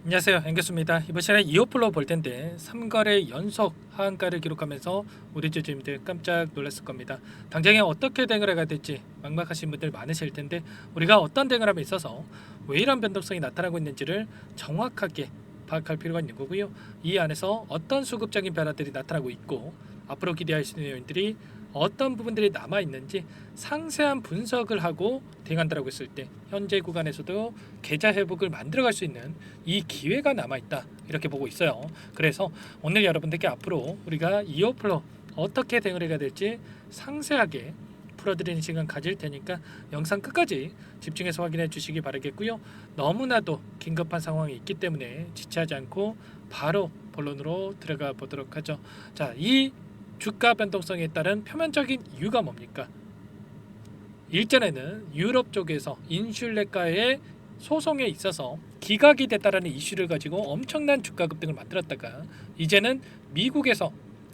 안녕하세요, 앵겨스입니다. 이번 시간에 이어플로 볼 텐데 3거래 연속 하한가를 기록하면서 우리 주주님들 깜짝 놀랐을 겁니다. 당장에 어떻게 대응을 해야 될지 막막하신 분들 많으실 텐데 우리가 어떤 대응을 함에 있어서 왜 이런 변동성이 나타나고 있는지를 정확하게 파악할 필요가 있는 거고요. 이 안에서 어떤 수급적인 변화들이 나타나고 있고 앞으로 기대할 수 있는 요인들이 어떤 부분들이 남아 있는지 상세한 분석을 하고 대응한다고 했을 때 현재 구간에서도 계좌 회복을 만들어갈 수 있는 이 기회가 남아 있다 이렇게 보고 있어요. 그래서 오늘 여러분들께 앞으로 우리가 이어플로 어떻게 대응을 해야 될지 상세하게 풀어드리는 시간 가질 테니까 영상 끝까지 집중해서 확인해 주시기 바라겠고요. 너무나도 긴급한 상황이 있기 때문에 지체하지 않고 바로 본론으로 들어가 보도록 하죠. 자, 이 주가 변동성에 따른 표면적인 이유가 뭡니까? 일전에는 유럽 쪽에서 인슐레가의 소송에 있어서 기각이 됐다라는 이슈를 가지고 엄청난 주가 급등을 만들었다가 이제는 미국에서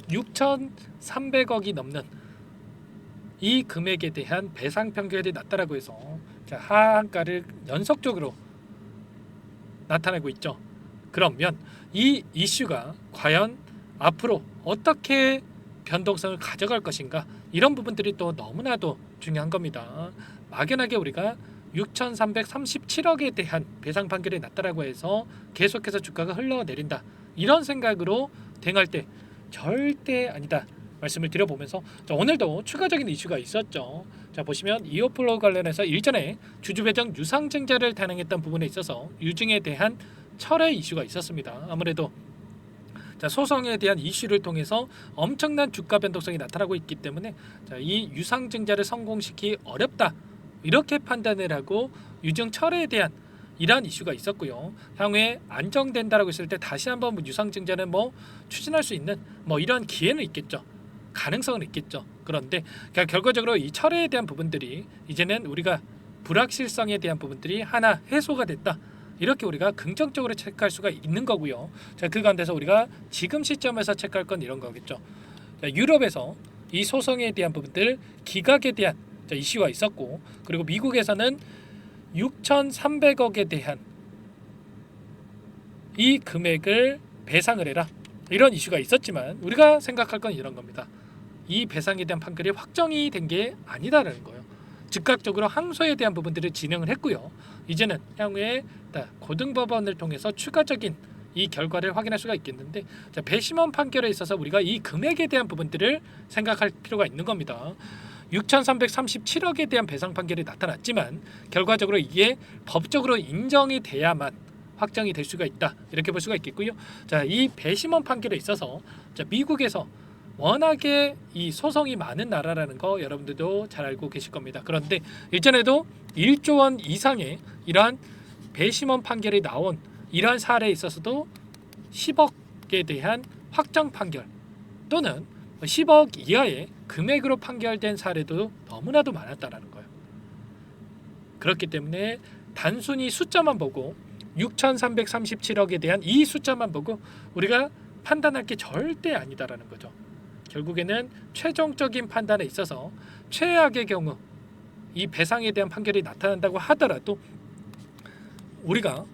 6,300억이 넘는 이 금액에 대한 배상 판결이 났다라고 해서 하한가를 연속적으로 나타내고 있죠. 그러면 이 이슈가 과연 앞으로 어떻게 변동성을 가져갈 것인가, 이런 부분들이 또 너무나도 중요한 겁니다. 막연하게 우리가 6,337억에 대한 배상 판결이 났다라고 해서 계속해서 주가가 흘러내린다, 이런 생각으로 대응할 때 절대 아니다 말씀을 드려보면서, 자, 오늘도 추가적인 이슈가 있었죠. 자, 보시면 이어플로 관련해서 일전에 주주 배정 유상증자를 단행했던 부분에 있어서 유증에 대한 철회 이슈가 있었습니다. 아무래도 자, 소송에 대한 이슈를 통해서 엄청난 주가 변동성이 나타나고 있기 때문에 자, 이 유상증자를 성공시키기 어렵다 이렇게 판단을 하고 유증 철회에 대한 이러한 이슈가 있었고요. 향후에 안정된다라고 했을 때 다시 한번 유상증자는 추진할 수 있는 이런 기회는 있겠죠. 가능성은 있겠죠. 그런데 결과적으로 이 철회에 대한 부분들이 이제는 우리가 불확실성에 대한 부분들이 하나 해소가 됐다, 이렇게 우리가 긍정적으로 체크할 수가 있는 거고요. 자, 그 가운데서 우리가 지금 시점에서 체크할 건 이런 거겠죠. 자, 유럽에서 이 소송에 대한 부분들 기각에 대한 이슈가 있었고, 그리고 미국에서는 6,300억에 대한 이 금액을 배상을 해라, 이런 이슈가 있었지만 우리가 생각할 건 이런 겁니다. 이 배상에 대한 판결이 확정이 된 게 아니다라는 거예요. 즉각적으로 항소에 대한 부분들을 진행을 했고요. 이제는 향후에 고등법원을 통해서 추가적인 이 결과를 확인할 수가 있겠는데, 자, 배심원 판결에 있어서 우리가 이 금액에 대한 부분들을 생각할 필요가 있는 겁니다. 6,337억에 대한 배상 판결이 나타났지만 결과적으로 이게 법적으로 인정이 돼야만 확정이 될 수가 있다, 이렇게 볼 수가 있겠고요. 자, 이 배심원 판결에 있어서 미국에서 워낙에 이 소송이 많은 나라라는 거 여러분들도 잘 알고 계실 겁니다. 그런데 일전에도 1조 원 이상의 이러한 배심원 판결이 나온 이러한 사례에 있어서도 10억에 대한 확정 판결 또는 10억 이하의 금액으로 판결된 사례도 너무나도 많았다라는 거예요. 그렇기 때문에 단순히 숫자만 보고 6,337억에 대한 이 숫자만 보고 우리가 판단할 게 절대 아니다라는 거죠. 결국에는 최종적인 판단에 있어서 최악의 경우 이 배상에 대한 판결이 나타난다고 하더라도 우리가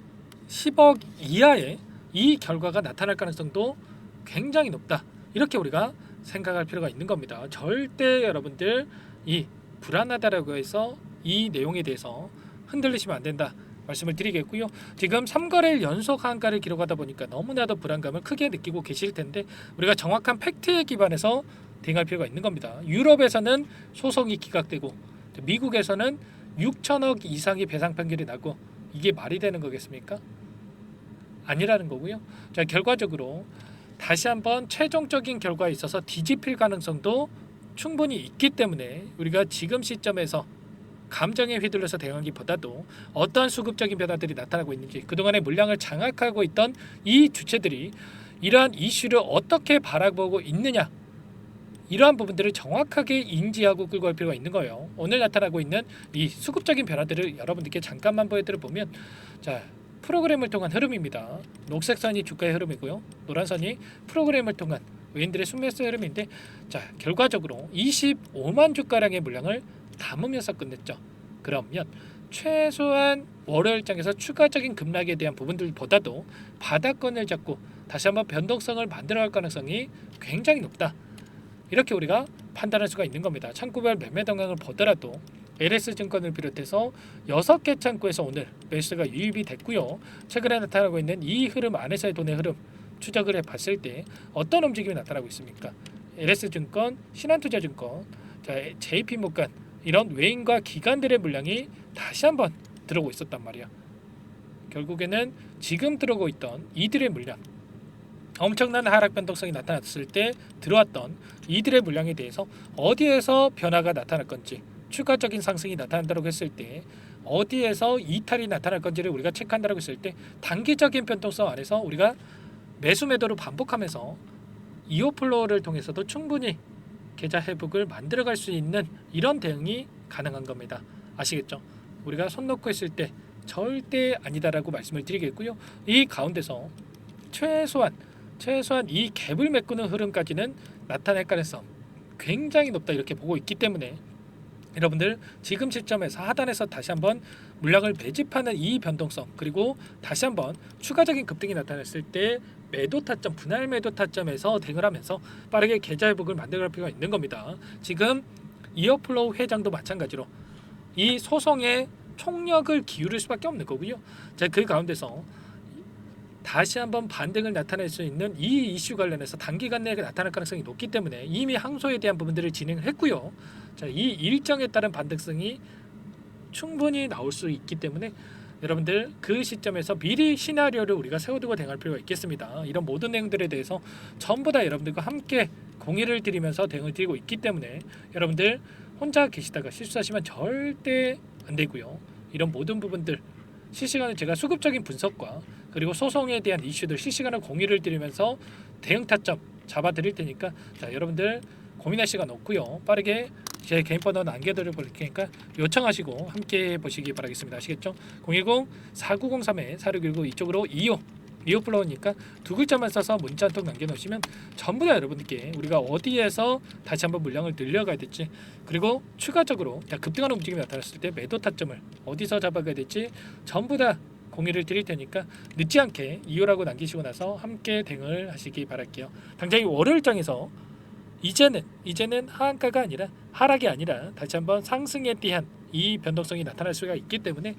10억 이하의 이 결과가 나타날 가능성도 굉장히 높다, 이렇게 우리가 생각할 필요가 있는 겁니다. 절대 여러분들 이 불안하다라고 해서 이 내용에 대해서 흔들리시면 안 된다 말씀을 드리겠고요. 지금 3거래일 연속 하한가를 기록하다 보니까 너무나도 불안감을 크게 느끼고 계실 텐데 우리가 정확한 팩트에 기반해서 대응할 필요가 있는 겁니다. 유럽에서는 소송이 기각되고 미국에서는 6천억 이상의 배상 판결이 나고, 이게 말이 되는 거겠습니까? 아니라는 거고요. 자, 결과적으로 다시 한번 최종적인 결과에 있어서 뒤집힐 가능성도 충분히 있기 때문에 우리가 지금 시점에서 감정에 휘둘려서 대응하기보다도 어떠한 수급적인 변화들이 나타나고 있는지, 그동안의 물량을 장악하고 있던 이 주체들이 이러한 이슈를 어떻게 바라보고 있느냐, 이러한 부분들을 정확하게 인지하고 끌고 갈 필요가 있는 거예요. 오늘 나타나고 있는 이 수급적인 변화들을 여러분들께 잠깐만 보여드려 보면, 자, 프로그램을 통한 흐름입니다. 녹색 선이 주가의 흐름이고요, 노란 선이 프로그램을 통한 외인들의 순매수 흐름인데, 자, 결과적으로 25만 주가량의 물량을 담으면서 끝냈죠. 그러면 최소한 월요일장에서 추가적인 급락에 대한 부분들보다도 바닥권을 잡고 다시 한번 변동성을 만들어갈 가능성이 굉장히 높다. 이렇게 우리가 판단할 수가 있는 겁니다. 창구별 매매 동향을 보더라도 LS증권을 비롯해서 6개 창구에서 오늘 매수가 유입이 됐고요. 최근에 나타나고 있는 이 흐름 안에서의 돈의 흐름 추적을 해봤을 때 어떤 움직임이 나타나고 있습니까? LS증권, 신한투자증권, JP모간 이런 외인과 기관들의 물량이 다시 한번 들어오고 있었단 말이야. 결국에는 지금 들어오고 있던 이들의 물량, 엄청난 하락 변동성이 나타났을 때 들어왔던 이들의 물량에 대해서 어디에서 변화가 나타날 건지, 추가적인 상승이 나타난다고 했을 때 어디에서 이탈이 나타날 건지를 우리가 체크한다고 했을 때 단기적인 변동성 안에서 우리가 매수 매도를 반복하면서 이오플로우를 통해서도 충분히 계좌 회복을 만들어갈 수 있는 이런 대응이 가능한 겁니다. 아시겠죠? 우리가 손 놓고 했을 때 절대 아니다라고 말씀을 드리겠고요. 이 가운데서 최소한 이 갭을 메꾸는 흐름까지는 나타날 가능성 굉장히 높다 이렇게 보고 있기 때문에 여러분들 지금 시점에서 하단에서 다시 한번 물량을 매집하는 이 변동성, 그리고 다시 한번 추가적인 급등이 나타났을 때 매도 타점, 분할 매도 타점에서 대응을 하면서 빠르게 계좌 회복을 만들어갈 필요가 있는 겁니다. 지금 이어플로우 회장도 마찬가지로 이 소송에 총력을 기울일 수밖에 없는 거고요. 자, 그 가운데서 다시 한번 반등을 나타낼 수 있는 이 이슈 관련해서 단기간 내에 나타날 가능성이 높기 때문에 이미 항소에 대한 부분들을 진행했고요. 자, 이 일정에 따른 반등성이 충분히 나올 수 있기 때문에 여러분들 그 시점에서 미리 시나리오를 우리가 세워두고 대응할 필요가 있겠습니다. 이런 모든 내용들에 대해서 전부 다 여러분들과 함께 공유를 드리면서 대응을 드리고 있기 때문에 여러분들 혼자 계시다가 실수하시면 절대 안 되고요. 이런 모든 부분들 실시간으로 제가 수급적인 분석과 그리고 소송에 대한 이슈들 실시간으로 공유를 드리면서 대응 타점 잡아드릴 테니까 자, 여러분들 고민할 시간 없고요. 빠르게 제 개인 번호 남겨드릴 테니까 요청하시고 함께 보시기 바라겠습니다. 아시겠죠? 010-4903-4619 이쪽으로 이오플로우니까 두 글자만 써서 문자 한 통 남겨놓으시면 전부 다 여러분들께 우리가 어디에서 다시 한번 물량을 늘려가야 될지, 그리고 추가적으로 급등하는 움직임이 나타났을 때 매도 타점을 어디서 잡아가야 될지 전부 다 공유를 드릴 테니까 늦지 않게 이유라고 남기시고 나서 함께 대응을 하시기 바랄게요. 당장 이 월요일장에서 이제는 하한가가 아니라 하락이 아니라 다시 한번 상승에 대한 이 변동성이 나타날 수가 있기 때문에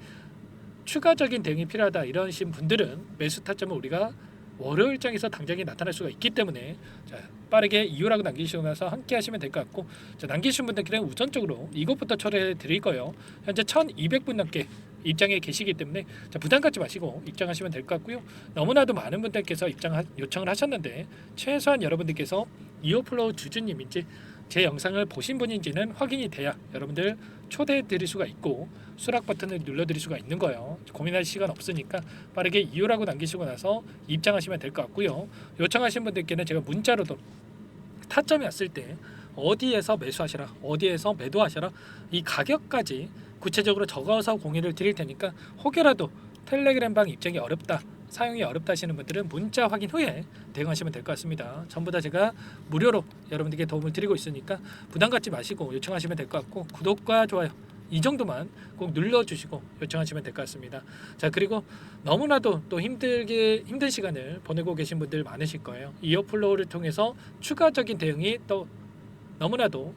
추가적인 대응이 필요하다 이러신 분들은 매수 타점을 우리가 월요일장에서 당장에 나타날 수가 있기 때문에 자, 빠르게 이유라고 남기시고 나서 함께 하시면 될 것 같고, 자, 남기신 분들께는 우선적으로 이것부터 처리해 드릴 거예요. 현재 1200분 넘게 입장에 계시기 때문에 자, 부담 갖지 마시고 입장하시면 될 것 같고요. 너무나도 많은 분들께서 입장 요청을 하셨는데 최소한 여러분들께서 이어플로우 주주님인지 제 영상을 보신 분인지는 확인이 돼야 여러분들 초대해 드릴 수가 있고 수락 버튼을 눌러 드릴 수가 있는 거예요. 고민할 시간 없으니까 빠르게 이유라고 남기시고 나서 입장하시면 될 것 같고요. 요청하신 분들께는 제가 문자로도 타점이 왔을 때 어디에서 매수하시라, 어디에서 매도하시라, 이 가격까지 구체적으로 적어서 공유를 드릴 테니까 혹여라도 텔레그램방 입장이 어렵다, 사용이 어렵다 하시는 분들은 문자 확인 후에 대응하시면 될 것 같습니다. 전부 다 제가 무료로 여러분들께 도움을 드리고 있으니까 부담 갖지 마시고 요청하시면 될 것 같고, 구독과 좋아요 이 정도만 꼭 눌러주시고 요청하시면 될 것 같습니다. 자, 그리고 너무나도 또 힘든 시간을 보내고 계신 분들 많으실 거예요. 이어플로우를 통해서 추가적인 대응이 또 너무나도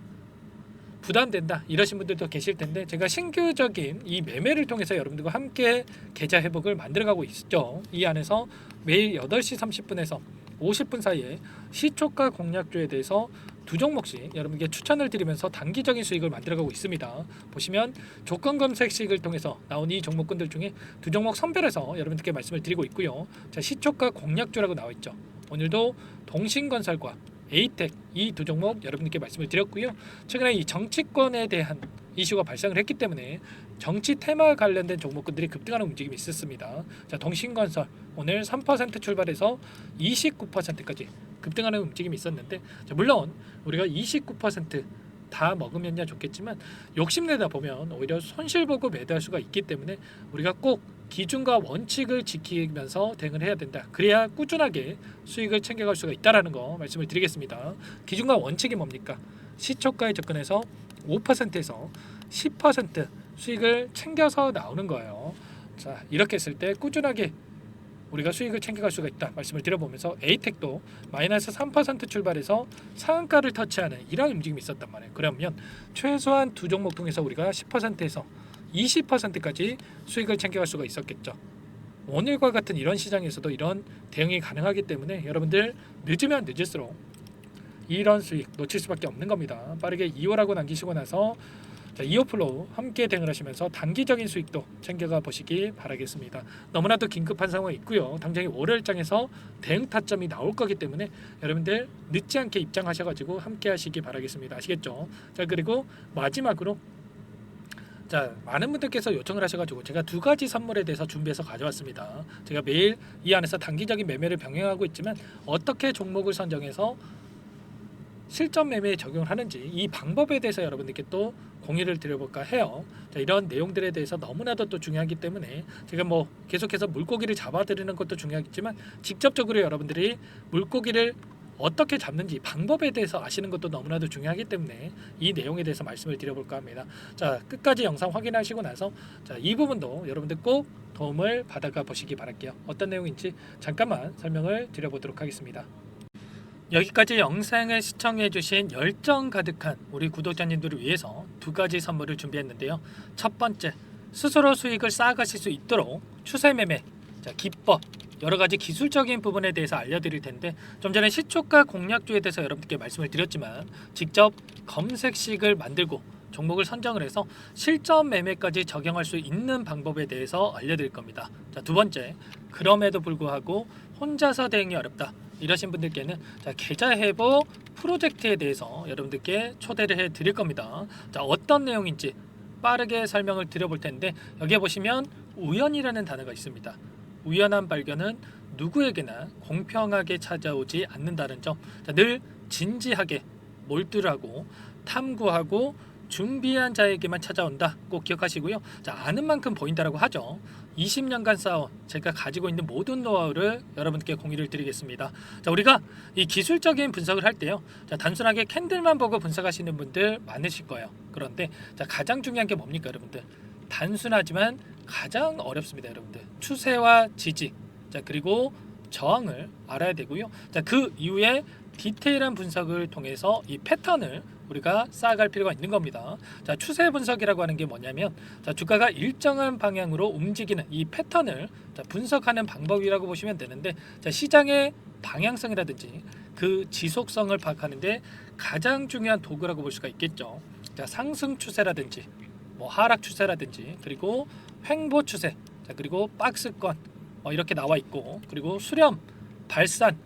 부담된다 이러신 분들도 계실 텐데 제가 신규적인 이 매매를 통해서 여러분들과 함께 계좌 회복을 만들어가고 있죠. 이 안에서 매일 8시 30분에서 50분 사이에 시초가 공략주에 대해서 두 종목씩 여러분께 추천을 드리면서 단기적인 수익을 만들어가고 있습니다. 보시면 조건 검색식을 통해서 나온 이 종목군들 중에 두 종목 선별해서 여러분들께 말씀을 드리고 있고요. 자, 시초가 공략주라고 나와 있죠. 오늘도 동신건설과 에이텍 이 두 종목 여러분께 말씀을 드렸고요. 최근에 이 정치권에 대한 이슈가 발생을 했기 때문에 정치 테마 관련된 종목군들이 급등하는 움직임이 있었습니다. 자, 동신건설 오늘 3% 출발해서 29%까지 급등하는 움직임이 있었는데, 자, 물론 우리가 29% 다 먹으면야 좋겠지만 욕심내다 보면 오히려 손실 보고 매도할 수가 있기 때문에 우리가 꼭 기준과 원칙을 지키면서 대응을 해야 된다. 그래야 꾸준하게 수익을 챙겨갈 수가 있다라는 거 말씀을 드리겠습니다. 기준과 원칙이 뭡니까? 시초가에 접근해서 5%에서 10% 수익을 챙겨서 나오는 거예요. 자, 이렇게 했을 때 꾸준하게 우리가 수익을 챙겨갈 수가 있다 말씀을 드려보면서 에이텍도 마이너스 3% 출발해서 상한가를 터치하는 이런 움직임이 있었단 말이에요. 그러면 최소한 두 종목 통해서 우리가 10%에서 20%까지 수익을 챙겨갈 수가 있었겠죠. 오늘과 같은 이런 시장에서도 이런 대응이 가능하기 때문에 여러분들 늦으면 늦을수록 이런 수익 놓칠 수밖에 없는 겁니다. 빠르게 2호라고 남기시고 나서 2호 플로우 함께 대응을 하시면서 단기적인 수익도 챙겨가 보시기 바라겠습니다. 너무나도 긴급한 상황이 있고요. 당장에 월요일장에서 대응 타점이 나올 거기 때문에 여러분들 늦지 않게 입장하셔가지고 함께 하시기 바라겠습니다. 아시겠죠? 자, 그리고 마지막으로 많은 분들께서 요청을 하셔가지고 제가 두 가지 선물에 대해서 준비해서 가져왔습니다. 제가 매일 이 안에서 단기적인 매매를 병행하고 있지만 어떻게 종목을 선정해서 실전 매매에 적용을 하는지 이 방법에 대해서 여러분들께 또 공유를 드려볼까 해요. 자, 이런 내용들에 대해서 너무나도 또 중요하기 때문에 제가 뭐 계속해서 물고기를 잡아드리는 것도 중요하겠지만 직접적으로 여러분들이 물고기를 어떻게 잡는지 방법에 대해서 아시는 것도 너무나도 중요하기 때문에 이 내용에 대해서 말씀을 드려볼까 합니다. 자, 끝까지 영상 확인하시고 나서 이 부분도 여러분들 꼭 도움을 받아가 보시기 바랄게요. 어떤 내용인지 잠깐만 설명을 드려보도록 하겠습니다. 여기까지 영상을 시청해주신 열정 가득한 우리 구독자님들을 위해서 두 가지 선물을 준비했는데요. 첫 번째, 스스로 수익을 쌓아가실 수 있도록 추세매매 기법, 여러가지 기술적인 부분에 대해서 알려드릴 텐데 좀 전에 시초가 공략주에 대해서 여러분들께 말씀을 드렸지만 직접 검색식을 만들고 종목을 선정을 해서 실전 매매까지 적용할 수 있는 방법에 대해서 알려드릴 겁니다. 자, 두 번째, 그럼에도 불구하고 혼자서 대응이 어렵다 이러신 분들께는 계좌 회복 프로젝트에 대해서 여러분들께 초대를 해 드릴 겁니다. 자, 어떤 내용인지 빠르게 설명을 드려볼 텐데 여기에 보시면 우연이라는 단어가 있습니다. 우연한 발견은 누구에게나 공평하게 찾아오지 않는다는 점, 늘 진지하게 몰두를 하고 탐구하고 준비한 자에게만 찾아온다 꼭 기억하시고요. 아는 만큼 보인다라고 하죠. 20년간 쌓아온 제가 가지고 있는 모든 노하우를 여러분께 공유를 드리겠습니다. 우리가 이 기술적인 분석을 할 때요, 단순하게 캔들만 보고 분석하시는 분들 많으실 거예요. 그런데 가장 중요한 게 뭡니까 여러분들? 단순하지만 가장 어렵습니다. 여러분들 추세와 지지, 그리고 저항을 알아야 되고요. 그 이후에 디테일한 분석을 통해서 이 패턴을 우리가 쌓아갈 필요가 있는 겁니다. 추세 분석이라고 하는 게 뭐냐면 주가가 일정한 방향으로 움직이는 이 패턴을 분석하는 방법이라고 보시면 되는데 시장의 방향성이라든지 그 지속성을 파악하는데 가장 중요한 도구라고 볼 수가 있겠죠. 상승 추세라든지 뭐 하락 추세라든지 그리고 횡보 추세, 그리고 박스권 이렇게 나와 있고 그리고 수렴, 발산,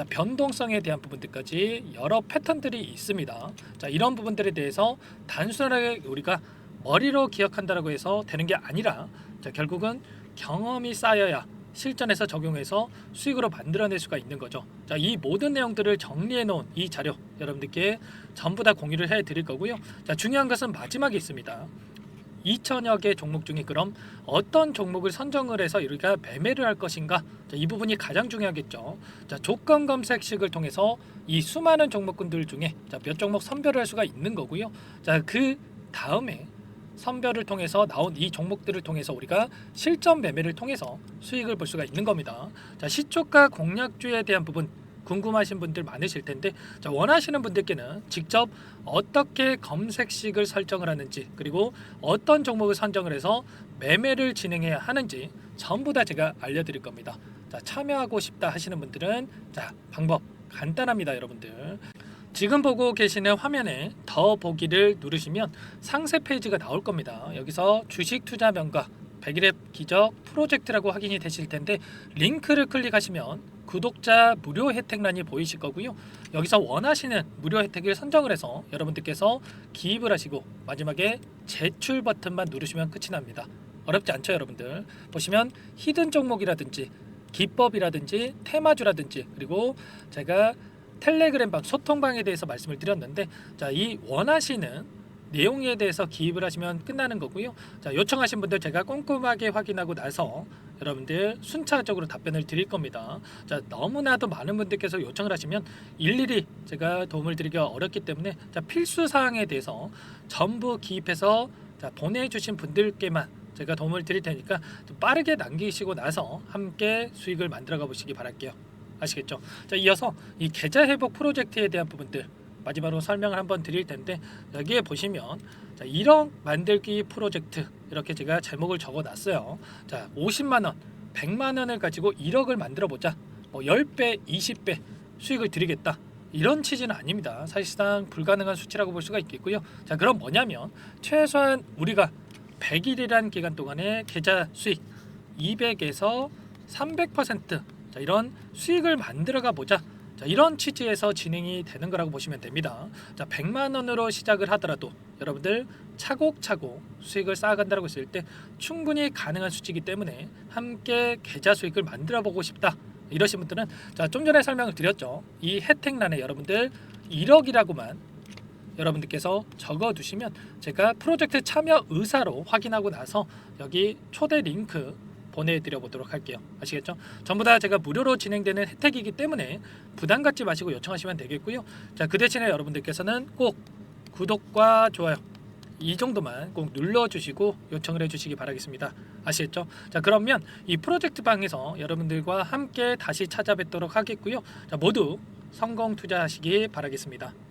변동성에 대한 부분들까지 여러 패턴들이 있습니다. 이런 부분들에 대해서 단순하게 우리가 머리로 기억한다라고 해서 되는 게 아니라 결국은 경험이 쌓여야 실전에서 적용해서 수익으로 만들어낼 수가 있는 거죠. 이 모든 내용들을 정리해 놓은 이 자료 여러분들께 전부 다 공유를 해 드릴 거고요. 중요한 것은 마지막에 있습니다. 2천여 개 종목 중에 그럼 어떤 종목을 선정을 해서 우리가 매매를 할 것인가, 이 부분이 가장 중요하겠죠. 조건 검색식을 통해서 이 수많은 종목군들 중에 몇 종목 선별을 할 수가 있는 거고요. 그 다음에 선별을 통해서 나온 이 종목들을 통해서 우리가 실전 매매를 통해서 수익을 볼 수가 있는 겁니다. 시초가 공략주에 대한 부분 궁금하신 분들 많으실 텐데 원하시는 분들께는 직접 어떻게 검색식을 설정을 하는지 그리고 어떤 종목을 선정을 해서 매매를 진행해야 하는지 전부 다 제가 알려드릴 겁니다. 참여하고 싶다 하시는 분들은 방법 간단합니다. 여러분들 지금 보고 계시는 화면에 더 보기를 누르시면 상세 페이지가 나올 겁니다. 여기서 주식 투자 명가 100일의 기적 프로젝트라고 확인이 되실 텐데 링크를 클릭하시면 구독자 무료 혜택란이 보이실 거고요. 여기서 원하시는 무료 혜택을 선정을 해서 여러분들께서 기입을 하시고 마지막에 제출 버튼만 누르시면 끝이 납니다. 어렵지 않죠 여러분들? 보시면 히든 종목이라든지 기법이라든지 테마주라든지 그리고 제가 텔레그램방 소통방에 대해서 말씀을 드렸는데 이 원하시는 내용에 대해서 기입을 하시면 끝나는 거고요. 요청하신 분들 제가 꼼꼼하게 확인하고 나서 여러분들 순차적으로 답변을 드릴 겁니다. 너무나도 많은 분들께서 요청을 하시면 일일이 제가 도움을 드리기가 어렵기 때문에 필수 사항에 대해서 전부 기입해서 자, 보내주신 분들께만 제가 도움을 드릴 테니까 좀 빠르게 남기시고 나서 함께 수익을 만들어가 보시기 바랄게요. 아시겠죠? 자, 이어서 이 계좌 회복 프로젝트에 대한 부분들 마지막으로 설명을 한번 드릴 텐데, 여기에 보시면 자, 1억 만들기 프로젝트 이렇게 제가 제목을 적어 놨어요. 자, 50만 원, 100만 원을 가지고 1억을 만들어 보자. 뭐 10배, 20배 수익을 드리겠다. 이런 취지는 아닙니다. 사실상 불가능한 수치라고 볼 수가 있겠고요. 자, 그럼 뭐냐면 최소한 우리가 100일이란 기간 동안에 계좌 수익 200에서 300% 자, 이런 수익을 만들어가 보자. 자, 이런 취지에서 진행이 되는 거라고 보시면 됩니다. 자, 100만 원으로 시작을 하더라도 여러분들 차곡차곡 수익을 쌓아간다고 했을 때 충분히 가능한 수치이기 때문에 함께 계좌 수익을 만들어 보고 싶다. 이러신 분들은 자, 좀 전에 설명을 드렸죠. 이 혜택란에 여러분들 1억이라고만 여러분들께서 적어 두시면 제가 프로젝트 참여 의사로 확인하고 나서 여기 초대 링크 보내드려 보도록 할게요. 아시겠죠? 전부 다 제가 무료로 진행되는 혜택이기 때문에 부담 갖지 마시고 요청하시면 되겠고요. 자, 그 대신에 여러분들께서는 꼭 구독과 좋아요 이 정도만 꼭 눌러주시고 요청을 해주시기 바라겠습니다. 아시겠죠? 자, 그러면 이 프로젝트 방에서 여러분들과 함께 다시 찾아뵙도록 하겠고요. 자, 모두 성공 투자하시기 바라겠습니다.